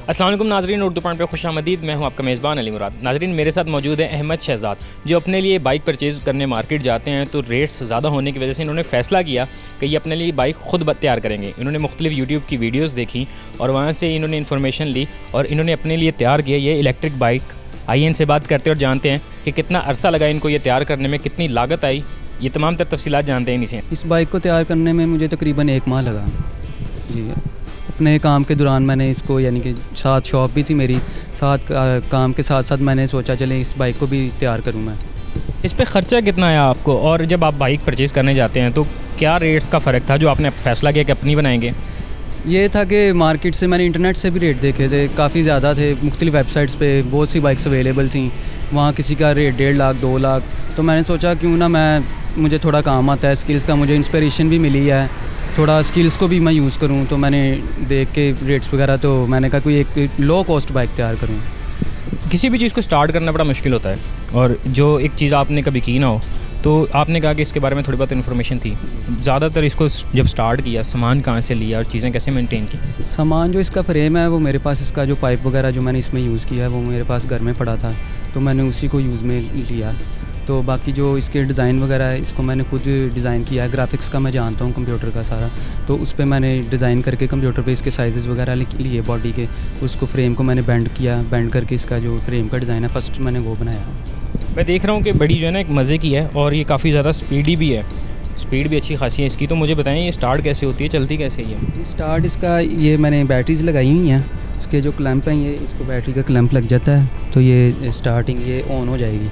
अस्सलाम वालेकुम नाज़रीन, उर्दू पॉइंट पे खुशामदीद। मैं हूं आपका मेज़बान अली मुराद। नाज़रीन, मेरे साथ मौजूद है अहमद शहजाद, जो अपने लिए बाइक परचेज़ करने मार्केट जाते हैं तो रेट्स ज़्यादा होने की वजह से इन्होंने फ़ैसला किया कि ये अपने लिए बाइक ख़ुद तैयार करेंगे। इन्होंने मुख्तलिफ यूट्यूब की वीडियोज़ देखी और वहाँ से इन्होंने इन्फॉर्मेशन ली और इन्होंने अपने लिए तैयार किया ये इलेक्ट्रिक बाइक। आइए इनसे बात करते हैं और जानते हैं कि कितना अरसा लगा इनको ये तैयार करने में, कितनी लागत आई, ये तमाम तर तफसीलात जानते हैं इन्हीं से। इस बाइक को तैयार करने में मुझे तकरीबन 1 माह लगा जी। अपने काम के दौरान मैंने इसको, यानी कि साथ शॉप भी थी मेरी, साथ काम के साथ साथ मैंने सोचा चले इस बाइक को भी तैयार करूं मैं। इस पे ख़र्चा कितना आया आपको, और जब आप बाइक परचेज़ करने जाते हैं तो क्या रेट्स का फ़र्क था जो आपने फ़ैसला किया कि अपनी बनाएंगे? ये था कि मार्केट से मैंने इंटरनेट से भी रेट देखे थे, काफ़ी ज़्यादा थे। मुख्तलिफ़ वेबसाइट्स पे बहुत सी बाइक्स अवेलेबल थी, वहाँ किसी का रेट 1.5 लाख 2 लाख। तो मैंने सोचा क्यों ना मुझे थोड़ा काम आता है स्किल्स का, मुझे इंस्पिरेशन भी मिली है, थोड़ा स्किल्स को भी मैं यूज़ करूँ। तो मैंने देख के रेट्स वगैरह, तो मैंने कहा कोई एक लो कॉस्ट बाइक तैयार करूँ। किसी भी चीज़ को स्टार्ट करना बड़ा मुश्किल होता है, और जो एक चीज़ आपने कभी की ना हो, तो आपने कहा कि इसके बारे में थोड़ी बहुत इन्फॉर्मेशन थी। ज़्यादातर इसको जब स्टार्ट किया, सामान कहाँ से लिया और चीज़ें कैसे मेंटेन की? सामान जो इसका फ्रेम है वो मेरे पास, इसका जो पाइप वगैरह जो मैंने इसमें यूज़ किया है वो मेरे पास घर में पड़ा था, तो मैंने उसी को यूज़ में लिया। तो बाकी जो इसके डिज़ाइन वगैरह है, इसको मैंने खुद डिज़ाइन किया है। ग्राफिक्स का मैं जानता हूँ कंप्यूटर का सारा, तो उस पर मैंने डिज़ाइन करके कंप्यूटर पे इसके साइज़ वगैरह लिए बॉडी के, उसको फ्रेम को मैंने बेंड किया, बेंड करके इसका जो फ्रेम का डिज़ाइन है फर्स्ट मैंने वो बनाया। मैं देख रहा हूँ कि बड़ी जो है ना एक मज़े की है और ये काफ़ी ज़्यादा स्पीडी भी है, स्पीड भी अच्छी खासी है इसकी। तो मुझे बताएं ये स्टार्ट कैसे होती है, चलती कैसे है? स्टार्ट इसका, ये मैंने बैटरीज लगाई हुई हैं, इसके जो क्लैंप हैं ये, इसको बैटरी का क्लैंप लग जाता है तो ये स्टार्टिंग ये ऑन हो जाएगी।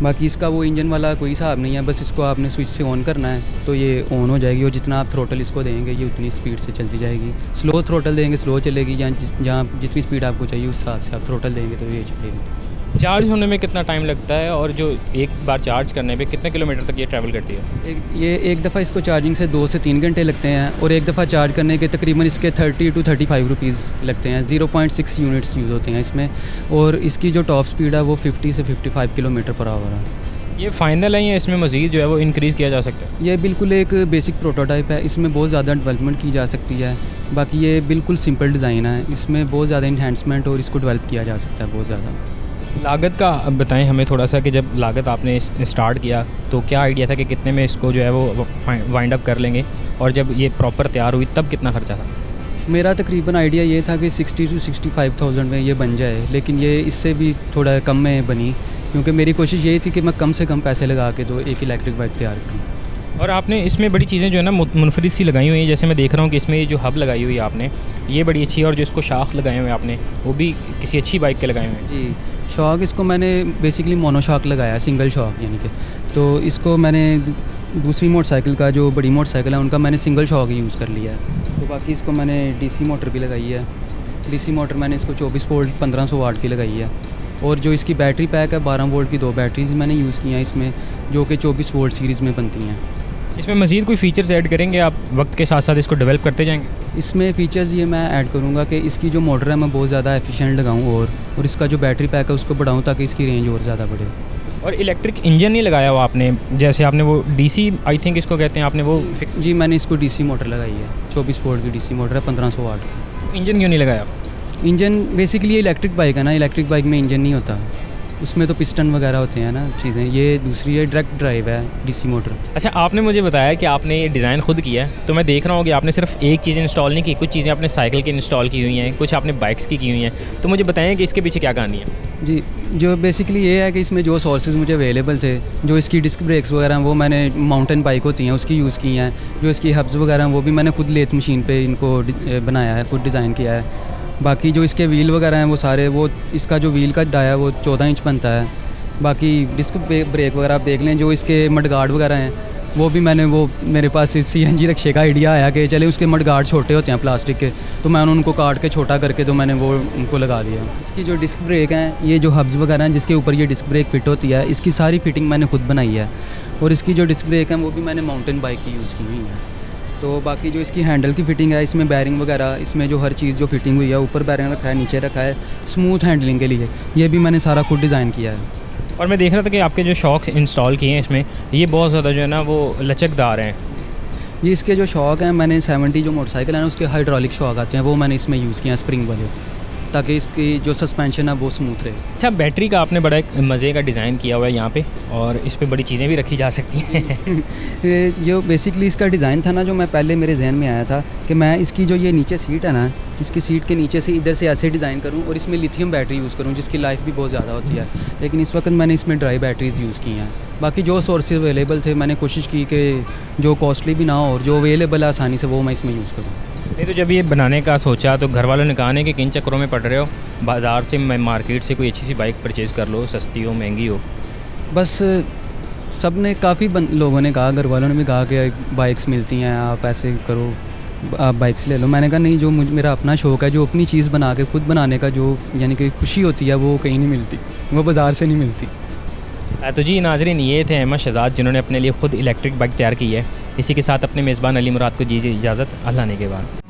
बाकी इसका वो इंजन वाला कोई हिसाब नहीं है, बस इसको आपने स्विच से ऑन करना है तो ये ऑन हो जाएगी, और जितना आप थ्रोटल इसको देंगे ये उतनी स्पीड से चलती जाएगी। स्लो थ्रोटल देंगे स्लो चलेगी, जहाँ जितनी स्पीड आपको चाहिए उस हिसाब से आप थ्रोटल देंगे तो ये चलेगी। चार्ज होने में कितना टाइम लगता है, और जो एक बार चार्ज करने पे कितने किलोमीटर तक ये ट्रैवल करती है? एक दफ़ा इसको चार्जिंग से 2 से 3 घंटे लगते हैं, और एक दफ़ा चार्ज करने के तकरीबन इसके 30 to 35 रुपीज़ लगते हैं। 0.6 यूनिट्स यूज़ होते हैं इसमें, और इसकी जो टॉप स्पीड है वो 50 से 55 किलोमीटर पर आवर है। ये फ़ाइनल है या इसमें मज़ीद जो है वो इंक्रीज़ किया जा सकता है? ये बिल्कुल एक बेसिक प्रोटोटाइप है, इसमें बहुत ज़्यादा डेवलपमेंट की जा सकती है। बाकी ये बिल्कुल सिंपल डिज़ाइन है, इसमें बहुत ज़्यादा इन्हांसमेंट और इसको डेवलप किया जा सकता है बहुत ज़्यादा। लागत का अब बताएं हमें थोड़ा सा, कि जब लागत आपने स्टार्ट किया तो क्या आइडिया था कि कितने में इसको जो है वो वाइंड अप कर लेंगे, और जब ये प्रॉपर तैयार हुई तब कितना ख़र्चा था? मेरा तकरीबन आइडिया ये था कि 60 to 65,000 में ये बन जाए, लेकिन ये इससे भी थोड़ा कम में बनी, क्योंकि मेरी कोशिश यही थी कि मैं कम से कम पैसे लगा के तो एक इलेक्ट्रिक बाइक तैयार करूँ। और आपने इसमें बड़ी चीज़ें जो है ना मुनफरिद सी लगाई हुई हैं, जैसे मैं देख रहा हूँ कि इसमें ये जो हब लगाई हुई है आपने, ये बड़ी अच्छी है, और जो इसको शाख लगाए हुए हैं आपने वो भी किसी अच्छी बाइक के लगाए हुए हैं। जी, शॉक इसको मैंने बेसिकली मोनो शॉक लगाया, सिंगल शॉक यानी कि। तो इसको मैंने दूसरी मोटरसाइकिल का, जो बड़ी मोटरसाइकिल है उनका मैंने सिंगल शॉक यूज़ कर लिया है। तो बाकी इसको मैंने डीसी मोटर भी लगाई है। डीसी मोटर मैंने इसको 24 वोल्ट 1500 वाट की लगाई है, और जो इसकी बैटरी पैक है 12 वोल्ट की 2 बैटरीज मैंने यूज़ की हैं इसमें, जो कि 24 वोल्ट सीरीज़ में बनती हैं। इसमें मज़ीद कोई फ़ीचर्स ऐड करेंगे आप वक्त के साथ साथ इसको डेवलप करते जाएंगे? इसमें फ़ीचर्स ये मैं ऐड करूँगा कि इसकी जो मोटर है मैं बहुत ज़्यादा एफिशिएंट लगाऊँ, और इसका जो बैटरी पैक है उसको बढ़ाऊँ ताकि इसकी रेंज और ज़्यादा बढ़े। और इलेक्ट्रिक इंजन नहीं लगाया हुआ आपने, जैसे आपने वो डीसी आई थिंक इसको कहते हैं, आपने वो फिक्स? जी, मैंने इसको डीसी मोटर लगाई है, 24 वोल्ट की डीसी मोटर है 1500 वाट की। इंजन क्यों नहीं लगाया? इंजन बेसिकली इलेक्ट्रिक बाइक है ना, इलेक्ट्रिक बाइक में इंजन नहीं होता, उसमें तो पिस्टन वगैरह होते हैं ना चीज़ें। ये दूसरी है, डायरेक्ट ड्राइव है डीसी मोटर। अच्छा, आपने मुझे बताया कि आपने ये डिज़ाइन खुद किया है, तो मैं देख रहा हूँ कि आपने सिर्फ एक चीज़ इंस्टॉल नहीं की, कुछ चीज़ें आपने साइकिल की इंस्टॉल की हुई हैं, कुछ आपने बाइक्स की हुई हैं। तो मुझे बताएं कि इसके पीछे क्या कहानी है? जी, जो बेसिकली ये है कि इसमें जो सोर्सेज मुझे अवेलेबल थे, जो इसकी डिस्क ब्रेक्स वगैरह हैं वो मैंने माउंटेन बाइक होती हैं उसकी यूज़ की हैं। जो इसकी हब्स वगैरह हैं वो भी मैंने खुद लेथ मशीन पे इनको बनाया है, खुद डिज़ाइन किया है। बाकी जो इसके व्हील वगैरह हैं वो सारे, वो इसका जो व्हील का डाया वो 14 इंच बनता है। बाकी डिस्क ब्रेक वगैरह आप देख लें, जो इसके मडगार्ड वगैरह हैं वो भी मैंने, वो मेरे पास CNG रिक्शे का आइडिया आया कि चले उसके मडगार्ड छोटे होते हैं प्लास्टिक के, तो मैंने उनको काट के छोटा करके तो मैंने वो उनको लगा दिया। इसकी जो डिस्क ब्रेक हैं, ये जो हब्स वगैरह हैं जिसके ऊपर ये डिस्क ब्रेक फिट होती है, इसकी सारी फिटिंग मैंने खुद बनाई है, और इसकी जो डिस्क ब्रेक हैं वो भी मैंने माउंटेन बाइक की यूज़ की हुई है। तो बाकी जो इसकी हैंडल की फ़िटिंग है, इसमें बैरिंग वगैरह, इसमें जो हर चीज़ जो फिटिंग हुई है, ऊपर बैरिंग रखा है, नीचे रखा है स्मूथ हैंडलिंग के लिए, ये भी मैंने सारा खुद डिज़ाइन किया है। और मैं देख रहा था कि आपके जो शॉक इंस्टॉल किए हैं इसमें, ये बहुत ज़्यादा जो है ना वो लचकदार हैं। ये इसके जो शॉक हैं, मैंने 70 जो मोटरसाइकिल है ना उसके हाइड्रोलिक शॉक आते हैं, वो मैंने इसमें यूज़ किया स्प्रिंग वाले, ताकि इसकी जो सस्पेंशन है वो स्मूथ रहे। अच्छा, बैटरी का आपने बड़ा एक मज़े का डिज़ाइन किया हुआ है यहाँ पे, और इस पे बड़ी चीज़ें भी रखी जा सकती हैं। ये जो बेसिकली इसका डिज़ाइन था ना, जो मैं पहले मेरे जहन में आया था कि मैं इसकी जो ये नीचे सीट है ना, इसकी सीट के नीचे से इधर से ऐसे डिज़ाइन करूँ और इसमें लिथियम बैटरी यूज़ करूँ, जिसकी लाइफ भी बहुत ज़्यादा होती है। लेकिन इस वक्त मैंने इसमें ड्राई बैटरीज़ यूज़ की हैं। बाकी जो सोर्सेज अवेलेबल थे मैंने कोशिश की कि जो कॉस्टली भी ना हो और जो अवेलेबल है आसानी से, वो मैं इसमें यूज़ करूँ। नहीं तो जब ये बनाने का सोचा तो घर वालों ने कहा नहीं कि किन चक्करों में पड़ रहे हो, बाज़ार से मार्केट से कोई अच्छी सी बाइक परचेज़ कर लो, सस्ती हो महंगी हो। बस सब ने काफ़ी लोगों ने कहा, घर वालों ने भी कहा कि बाइक्स मिलती हैं, आप ऐसे करो, आप बाइक्स ले लो। मैंने कहा नहीं, जो मेरा अपना शौक़ है, जो अपनी चीज़ बना के खुद बनाने का जो यानी कि खुशी होती है, वो कहीं नहीं मिलती, वो बाज़ार से नहीं मिलती। तो जी नाज़रीन, ये थे अहमद शहज़ाद जिन्होंने अपने लिए ख़ुद इलेक्ट्रिक बाइक तैयार की है। इसी के साथ अपने मेज़बान अली मुराद को दीजिए इजाज़त। अल्लाह ने के बाद।